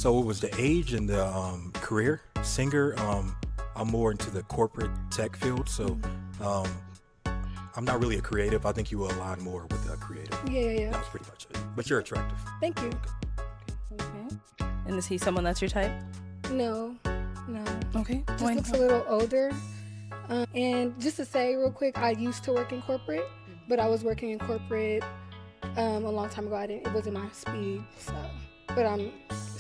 So it was the age and the career. Singer, I'm more into the corporate tech field, so um, I'm not really a creative. I think you will align more with a creative. Yeah. That was pretty much it. But you're attractive. Thank you. Okay. And is he someone that's your type? No. Okay. Just Why looks a not? little older. And just to say real quick, I used to work in corporate, but I was working in corporate a long time ago. It wasn't my speed, so. But I'm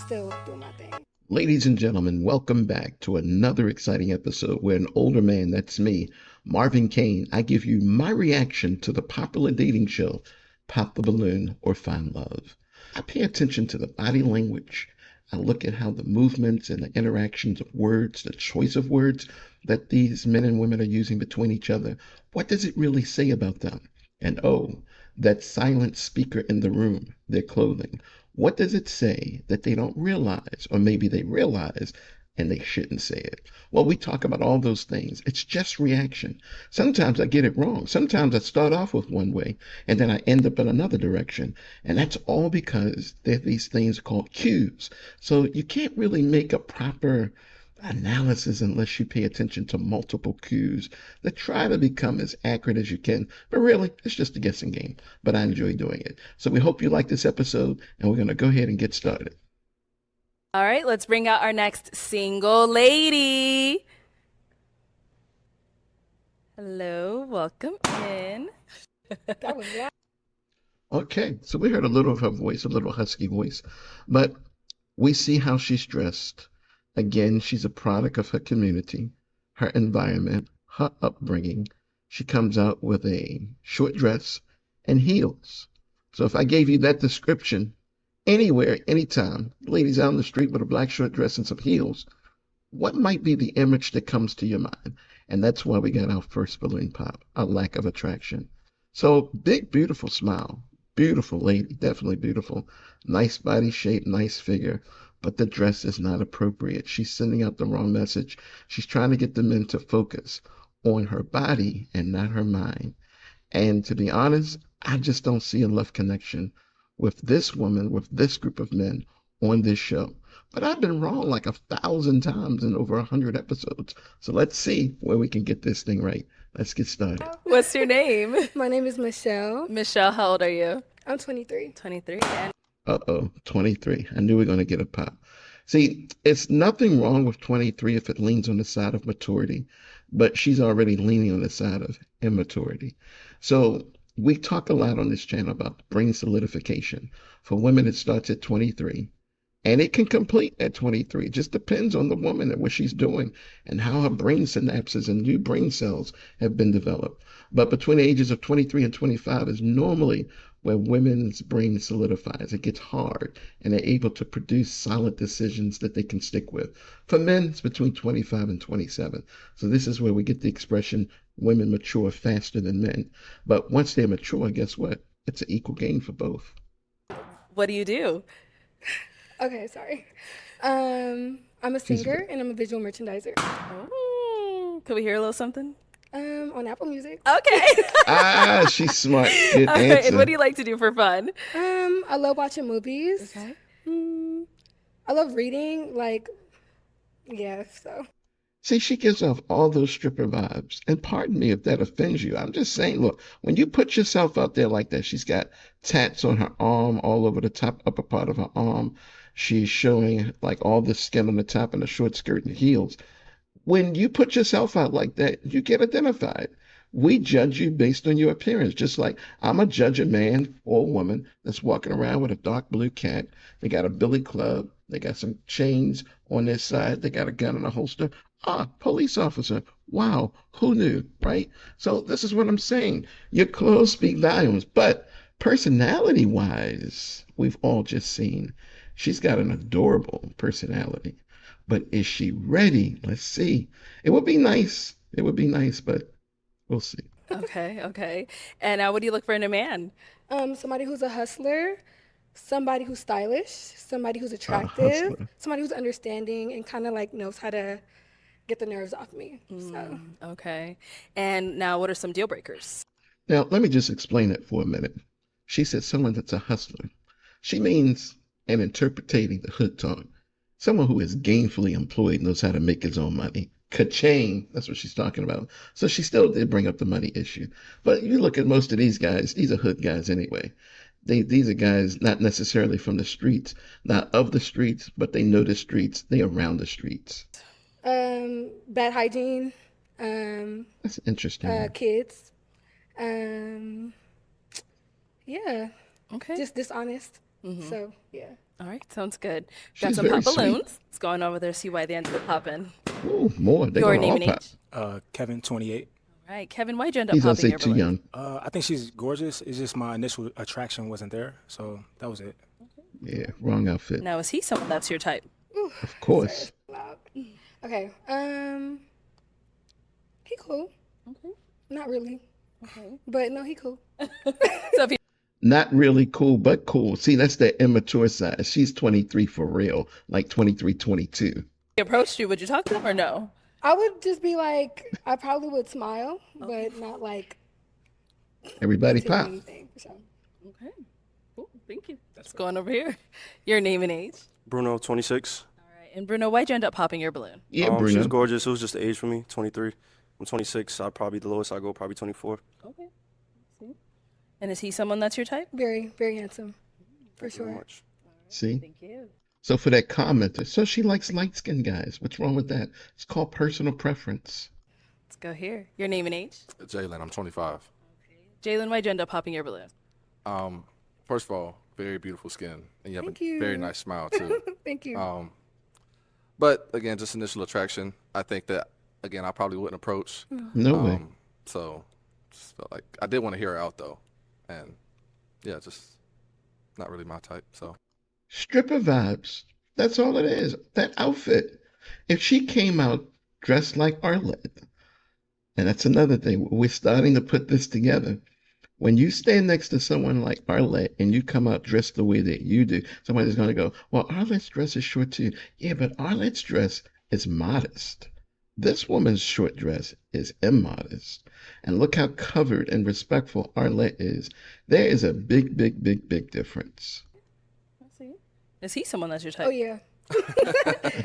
still doing my thing. Ladies and gentlemen, welcome back to another exciting episode where an older man, that's me, Marvin Kane, I give you my reaction to the popular dating show, Pop the Balloon or Find Love. I pay attention to the body language. I look at how the movements and the interactions of words, the choice of words that these men and women are using between each other. What does it really say about them? And oh, that silent speaker in the room, their clothing. What does it say that they don't realize, or maybe they realize and they shouldn't say it? Well, we talk about all those things. It's just reaction. Sometimes I get it wrong. Sometimes I start off with one way and then I end up in another direction. And that's all because there are these things called cues. So you can't really make a proper analysis unless you pay attention to multiple cues that try to become as accurate as you can. But really, it's just a guessing game. But I enjoy doing it. So we hope you like this episode, and we're going to go ahead and get started. All right, let's bring out our next single lady. Hello, welcome in. That was loud. Okay, so we heard a little of her voice, a little husky voice, but we see how she's dressed. Again, she's a product of her community, her environment, her upbringing. She comes out with a short dress and heels. So if I gave you that description anywhere, anytime, ladies out on the street with a black short dress and some heels, what might be the image that comes to your mind? And that's why we got our first balloon pop, a lack of attraction. So big, beautiful smile, beautiful lady, definitely beautiful, nice body shape, nice figure. But the dress is not appropriate. She's sending out the wrong message. She's trying to get the men to focus on her body and not her mind. And to be honest, I just don't see a love connection with this woman, with this group of men on this show. But I've been wrong like 1,000 times in over 100 episodes. So let's see where we can get this thing right. Let's get started. What's your name? My name is Michelle. Michelle, how old are you? I'm 23. 23. And 23. I knew we were going to get a pop. See, it's nothing wrong with 23 if it leans on the side of maturity, but she's already leaning on the side of immaturity. So we talk a lot on this channel about brain solidification. For women, it starts at 23. And it can complete at 23. It just depends on the woman and what she's doing and how her brain synapses and new brain cells have been developed. But between the ages of 23 and 25 is normally where women's brain solidifies. It gets hard and they're able to produce solid decisions that they can stick with. For men, it's between 25 and 27. So this is where we get the expression women mature faster than men. But once they're mature, guess what? It's an equal game for both. what do you do? Okay, sorry. I'm a singer and I'm a visual merchandiser. Oh, can we hear a little something? On Apple Music. Okay. She's smart. Good All right, answer. and what do you like to do for fun? I love watching movies. Okay. I love reading, so. See, she gives off all those stripper vibes. And pardon me if that offends you. I'm just saying, look, when you put yourself out there like that, she's got tats on her arm, all over the top upper part of her arm. She's showing like all the skin on the top and the short skirt and heels. When you put yourself out like that, you get identified. We judge you based on your appearance, just like I'm a judge a man or a woman that's walking around with a dark blue cat. They got a billy club. They got some chains on their side. They got a gun in a holster. Police officer. Wow, who knew, right? So this is what I'm saying. Your clothes speak volumes, but personality-wise, we've all just seen she's got an adorable personality. But is she ready? Let's see. It would be nice. It would be nice, but we'll see. Okay. And what do you look for in a man? Somebody who's a hustler, somebody who's stylish, somebody who's attractive, hustler. somebody who's understanding and kind of knows how to get the nerves off me. So Okay. And now what are some deal breakers? Now, let me just explain it for a minute. She said someone that's a hustler. She means, and interpreting the hood talk, Someone who is gainfully employed knows how to make his own money. Ka-ching. That's what she's talking about. So she still did bring up the money issue. But you look at most of these guys, these are hood guys anyway. These are guys not necessarily from the streets, not of the streets, but they know the streets. They around the streets. Bad hygiene. That's interesting. Kids. Yeah. Okay. Just dishonest. So yeah. All right, sounds good. She's Got some very pop sweet. balloons. Let's go on over there, see why they ended up popping. Ooh, more. They're Your gonna name all and pop. age. Kevin, 28. All right, Kevin, why'd you end up He's gonna popping say your too balloon? young. I think she's gorgeous. It's just my initial attraction wasn't there, so that was it. Yeah, wrong outfit. Now, is he someone that's your type? Of course. Loud. Okay. He cool. Okay. Not really. Okay. But no, he cool. So if he Not really cool, but cool. See, that's the immature side. She's 23 for real, like 23, 22. approached you, would you talk to him or no? I would just be like, I probably would smile, but not like Everybody do pop. anything. So. Okay. Cool. Thank you. Let's go on over here. Your name and age. Bruno, 26. All right. And Bruno, why'd you end up popping your balloon? Yeah, She was Bruno. gorgeous. It was just the age for me, 23. I'm 26. I'd probably the lowest I go, probably 24. Okay. See. And is he someone that's your type? Very, very handsome. For Thank you very sure. much. See? Thank you. So for that commenter, so she likes light-skinned guys. What's wrong with that? It's called personal preference. Let's go here. Your name and age. Jalen, I'm 25. Jalen, why'd you end up popping your balloon? First of all, very beautiful skin, and you have Thank a you. very nice smile too. Thank you. But again, just initial attraction. I think that again, I probably wouldn't approach. No way. So, just felt like I did want to hear her out though, and yeah, just not really my type. So Stripper vibes. That's all it is. That outfit. If she came out dressed like Arlette, and that's another thing, we're starting to put this together. When you stand next to someone like Arlette and you come out dressed the way that you do, somebody's going to go, well, Arlette's dress is short too. Yeah, but Arlette's dress is modest. This woman's short dress is immodest. And look how covered and respectful Arlette is. There is a big, big, big, big difference. Let's see. Is he someone that's your type? Oh yeah.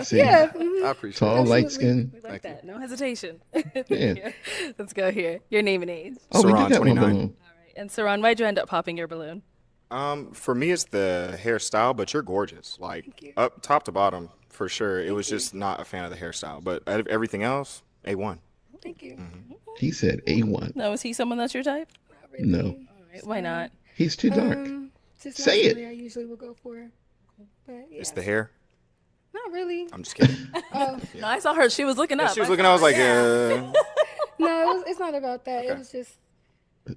See? Yeah. I appreciate Tall, it. Absolutely. light skin. We like Thank you. that. No hesitation. Yeah. Let's go here. Your name and age. Oh, we Saran, did that one 29. balloon. All right. And Saran, why'd you end up popping your balloon? For me, it's the hairstyle, but you're gorgeous. Like you. up top to bottom, for sure. It was just not a fan of the hairstyle, but everything else, A1. Thank you. He said A1. No, is he someone that's your type? Not really. No. All right. Why not? He's too dark. Just Say not it. somebody I usually would go for. But yeah. It's the hair. Not really. I'm just kidding. Oh No, I saw her. She was looking up. She was looking. I was like, no, it's not about that. It was just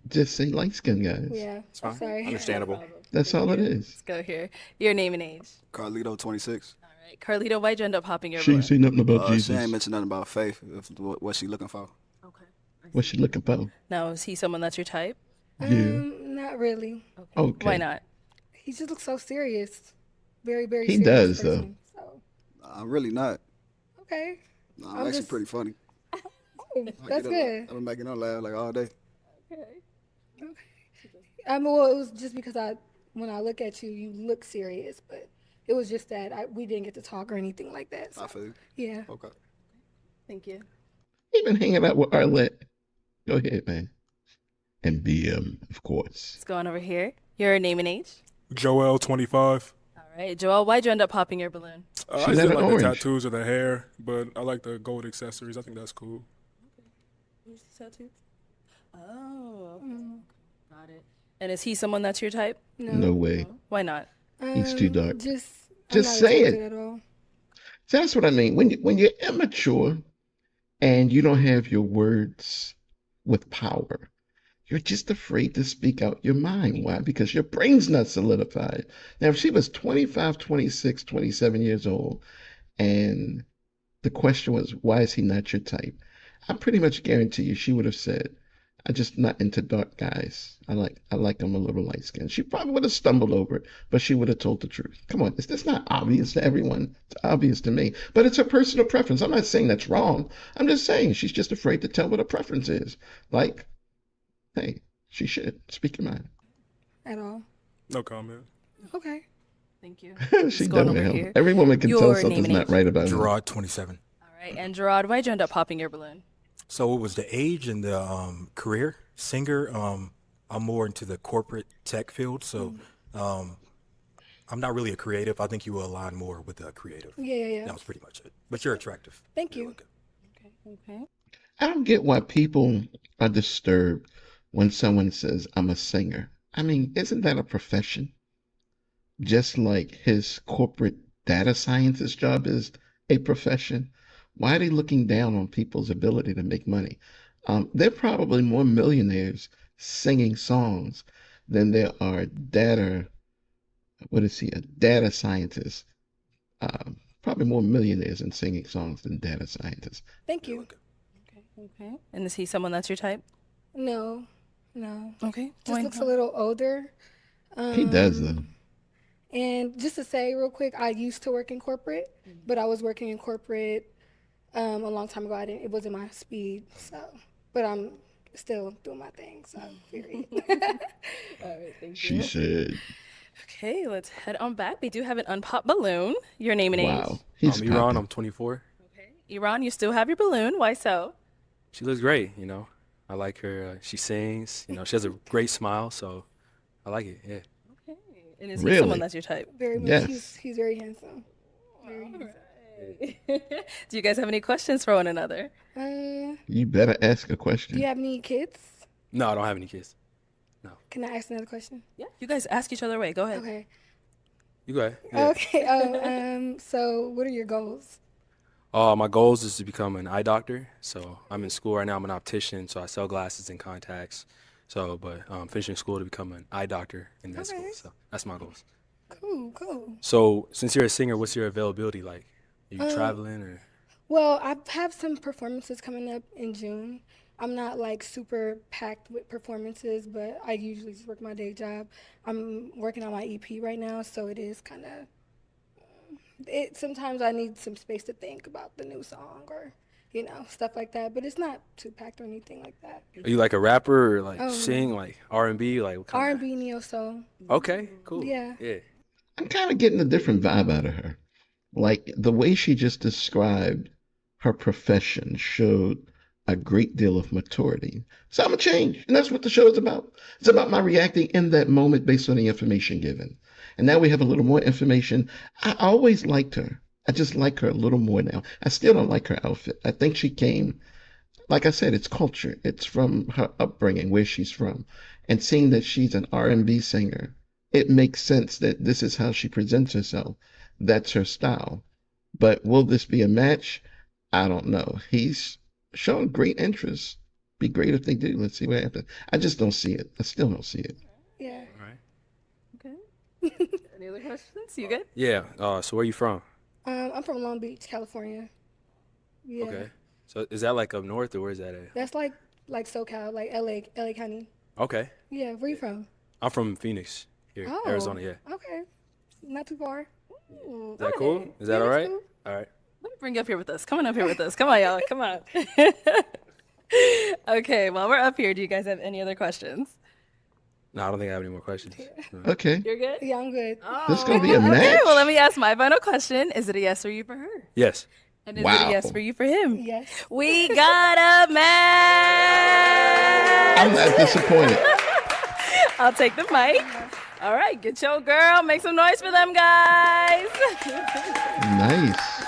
Just say light skinned guys. yeah. fine. I'm sorry. Understandable. That's all it is. Let's go here. Your name and age. Carlito, 26. All right. Carlito, why'd you end up popping your She balloon? ain't say nothing about She Jesus. ain't mentioned nothing about faith. What she looking for? Okay. What's she looking for? Now, is he someone that's your type? Yeah. Not really. Okay. Why not? He just looks so serious. Very, very He serious does, though. person. So, I'm really not. okay. No, I'm I'm actually just- pretty funny. Oh, that's good. I've been making her laugh like all day. Well, it was just because when I look at you, you look serious, but it was just that we didn't get to talk or anything like that. So, I feel you. yeah. Okay. Thank you. He been hanging out with Arlette. Go ahead, man. And BM, of course. Let's go on over here. Your name and age. Joel, 25. All right. Joel, why'd you end up popping your balloon? I She just had didn't an like the orange. tattoos or the hair, but I like the gold accessories. I think that's cool. Who's the tattoo? Oh, okay. Got it. And is he someone that's your type? No way. Why not? He's too dark. Just Just I'm not say attracted it. At all. So that's what I mean. When you're immature and you don't have your words with power, you're just afraid to speak out your mind. Why? Because your brain's not solidified. Now, if she was 25, 26, 27 years old, and the question was, why is he not your type? I pretty much guarantee you she would have said, I'm just not into dark guys. I like them a little light skinned. She probably would have stumbled over it, but she would have told the truth. Come on, is this not obvious to everyone? It's obvious to me. But it's her personal preference. I'm not saying that's wrong. I'm just saying she's just afraid to tell what her preference is. Like, hey, she should speak your mind. At all. No comment. Okay. Thank you. She What's going definitely over helped. here? Every woman can tell Your name something's and not age. right about him. Gerard, 27. All right. And Gerard, why'd you end up popping your balloon? So it was the age and the career. Singer, I'm more into the corporate tech field, so um, I'm not really a creative. I think you will align more with the creative. Yeah. That was pretty much it. But you're attractive. Thank You're you. looking. Okay. I don't get why people are disturbed when someone says, I'm a singer. I mean, isn't that a profession? Just like his corporate data scientist job is a profession. Why are they looking down on people's ability to make money? There are probably more millionaires singing songs than there are a data scientist. Probably more millionaires in singing songs than data scientists. Thank You're you. looking. Okay. And is he someone that's your type? No. Okay. Just looks a little older. He does, though. And just to say real quick, I used to work in corporate, but I was working in corporate a long time ago. It wasn't my speed, so. But I'm still doing my thing, so period. All right. Thank She you. said, Okay. Let's head on back. We do have an unpopped balloon. Your name and age. wow, he's I'm Iran. popping. I'm 24. Okay. Iran, you still have your balloon. Why so? She looks great, you know. I like her. She sings, you know, she has a great smile, so I like it, yeah. Okay. And is he Really? someone that's your type? Very much. Yes. He's very handsome. Very handsome. Do you guys have any questions for one another? You better ask a Do question. you have any kids? No, I don't have any kids. Can I ask another question? Yeah. You guys ask each other away. Go ahead. Okay. You go ahead. Yeah. Okay. So what are your goals? My goals is to become an eye doctor. So I'm in school right now. I'm an optician, so I sell glasses and contacts. So, but finishing school to become an eye doctor in that school. Okay. So that's my goals. Cool. So since you're a singer, what's your availability like? Are you traveling or? Well, I have some performances coming up in June. I'm not like super packed with performances, but I usually just work my day job. I'm working on my EP right now, so it is kind of. Sometimes I need some space to think about the new song or, stuff like that. But it's not too packed or anything like that. Are you like a rapper or like sing like R&B? Like what kind R&B, neo soul. Okay, cool. Yeah. Yeah. I'm kind of getting a different vibe out of her. Like the way she just described her profession showed a great deal of maturity. So I'm a change. And that's what the show is about. It's about my reacting in that moment based on the information given. And now we have a little more information. I always liked her. I just like her a little more now. I still don't like her outfit. I think she came, like I said, it's culture. It's from her upbringing, where she's from. And seeing that she's an R&B singer, it makes sense that this is how she presents herself. That's her style. But will this be a match? I don't know. He's shown great interest. Be great if they do. Let's see what happens. I just don't see it. I still don't see it. Yeah. All right. Okay. Any other questions? You good? Yeah. So where are you from? I'm from Long Beach, California. Yeah. Okay. So is that like up north or where's that at? That's like SoCal, like LA County. Okay. Yeah, where you from? I'm from Phoenix here, Oh. Arizona. Yeah. Okay. Not too far. Is that cool? Is that all right? cool. All right. Let me bring you up here with us. Come on up here with us. Come on, y'all. Come on. Okay, while we're up here, do you guys have any other questions? No, I don't think I have any more questions. Okay. You're good? Yeah, I'm good. This is going to be a match. Okay, well, let me ask my final question. Is it a yes for you for her? Yes. And is it Wow. a yes for you for him? Yes. We got a match! I'm not disappointed. I'll take the mic. All right, get your girl. Make some noise for them, guys. Nice.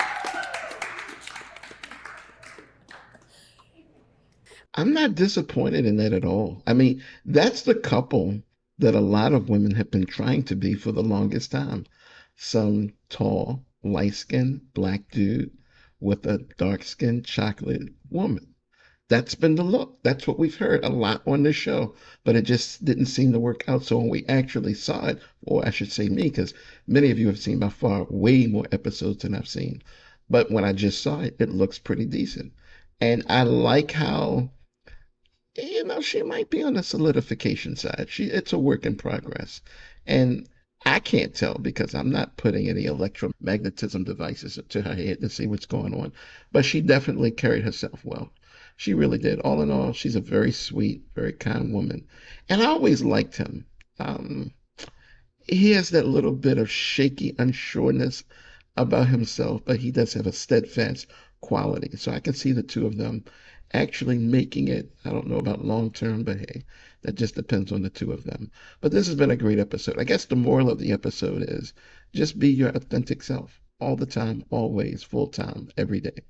I'm not disappointed in that at all. I mean, that's the couple that a lot of women have been trying to be for the longest time. Some tall, light-skinned black dude with a dark-skinned chocolate woman. That's been the look. That's what we've heard a lot on this show, but it just didn't seem to work out. So when we actually saw it, or I should say me, because many of you have seen by far way more episodes than I've seen. But when I just saw it, it looks pretty decent. And I like how, she might be on the solidification side. It's a work in progress. And I can't tell because I'm not putting any electromagnetism devices to her head to see what's going on. But she definitely carried herself well. She really did. All in all, she's a very sweet, very kind woman. And I always liked him. he has that little bit of shaky unsureness about himself, but he does have a steadfast quality. So I can see the two of them actually making it. I don't know about long term, but hey, that just depends on the two of them. But this has been a great episode. I guess the moral of the episode is just be your authentic self all the time, always, full time, every day.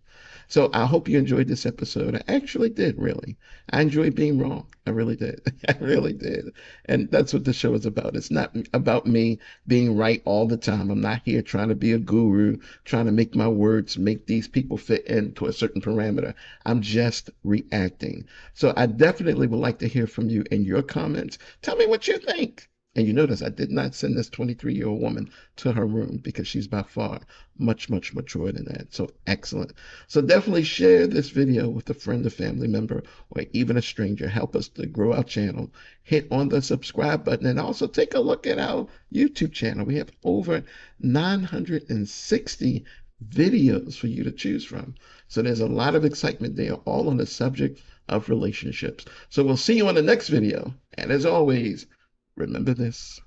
So I hope you enjoyed this episode. I actually did, really. I enjoyed being wrong. I really did. I really did. And that's what the show is about. It's not about me being right all the time. I'm not here trying to be a guru, trying to make my words make these people fit into a certain parameter. I'm just reacting. So I definitely would like to hear from you in your comments. Tell me what you think. And you notice I did not send this 23-year-old woman to her room because she's by far much, much mature than that. So excellent. So definitely share this video with a friend or family member or even a stranger. Help us to grow our channel. Hit on the subscribe button and also take a look at our YouTube channel. We have over 960 videos for you to choose from. So there's a lot of excitement there, all on the subject of relationships. So we'll see you on the next video. And as always, remember this.